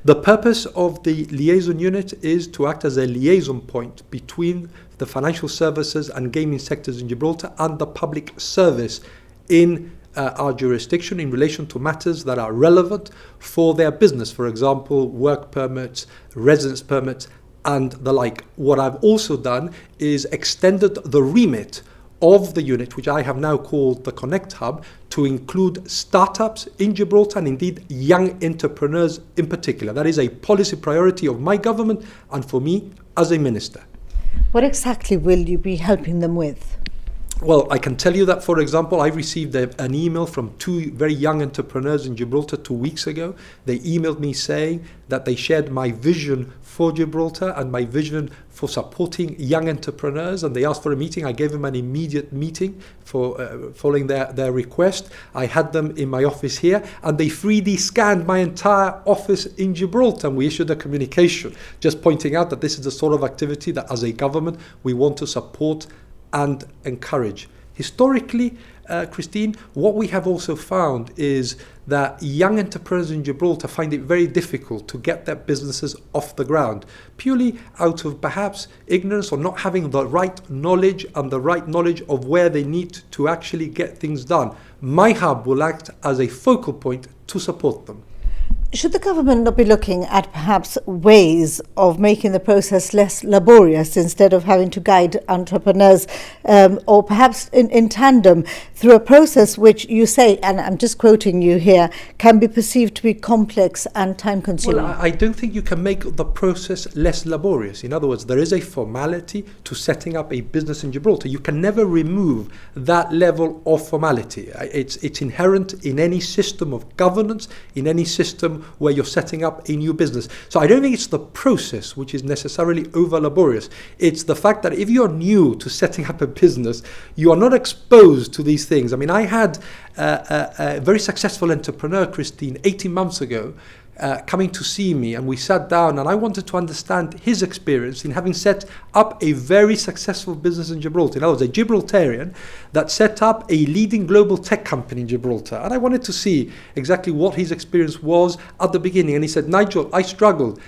The purpose of the liaison unit is to act as a liaison point between the financial services and gaming sectors in Gibraltar and the public service in our jurisdiction in relation to matters that are relevant for their business, for example, work permits, residence permits, and the like. What I've also done is extended the remit of the unit, which I have now called the Connect Hub, to include startups in Gibraltar and indeed young entrepreneurs in particular. That is a policy priority of my government and for me as a minister. What exactly will you be helping them with? Well, I can tell you that, for example, I received an email from two very young entrepreneurs in Gibraltar 2 weeks ago. They emailed me saying that they shared my vision for Gibraltar and my vision for supporting young entrepreneurs, and they asked for a meeting. I gave them an immediate meeting for following their request. I had them in my office here, and they 3D scanned my entire office in Gibraltar, and we issued a communication just pointing out that this is the sort of activity that as a government we want to support and encourage. Historically, Christine, what we have also found is that young entrepreneurs in Gibraltar find it very difficult to get their businesses off the ground, purely out of perhaps ignorance or not having the right knowledge and the right knowledge of where they need to actually get things done. My hub will act as a focal point to support them. Should the government not be looking at perhaps ways of making the process less laborious instead of having to guide entrepreneurs or perhaps in tandem through a process which you say, and I'm just quoting you here, can be perceived to be complex and time-consuming? Well, I don't think you can make the process less laborious. In other words, there is a formality to setting up a business in Gibraltar. You can never remove that level of formality. It's inherent in any system of governance, in any system where you're setting up a new business. So I don't think it's the process which is necessarily over laborious. It's the fact that if you're new to setting up a business, you are not exposed to these things. I mean, I had a very successful entrepreneur, Christine, 18 months ago, coming to see me, and we sat down and I wanted to understand his experience in having set up a very successful business in Gibraltar. I was a Gibraltarian that set up a leading global tech company in Gibraltar, and I wanted to see exactly what his experience was at the beginning. And he said, Nigel, I struggled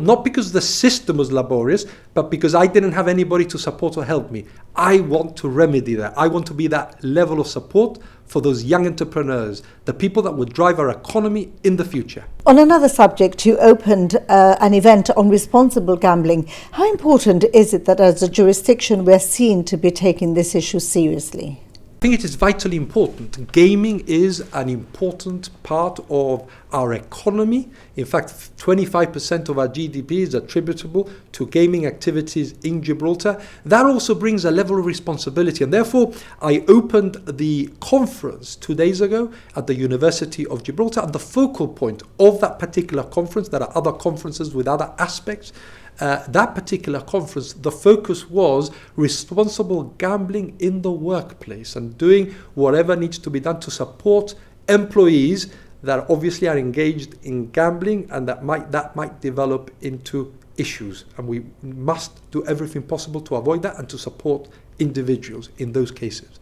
not because the system was laborious, but because I didn't have anybody to support or help me. I want to remedy that. I want to be that level of support for those young entrepreneurs, the people that would drive our economy in the future. On another subject, you opened an event on responsible gambling. How important is it that as a jurisdiction we're seen to be taking this issue seriously? I think it is vitally important. Gaming is an important part of our economy. In fact, 25% of our GDP is attributable to gaming activities in Gibraltar. That also brings a level of responsibility, and therefore I opened the conference 2 days ago at the University of Gibraltar, and the focal point of that particular conference, there are other conferences with other aspects, that particular conference, the focus was responsible gambling in the workplace and doing whatever needs to be done to support employees that obviously are engaged in gambling and that might develop into issues. And we must do everything possible to avoid that and to support individuals in those cases.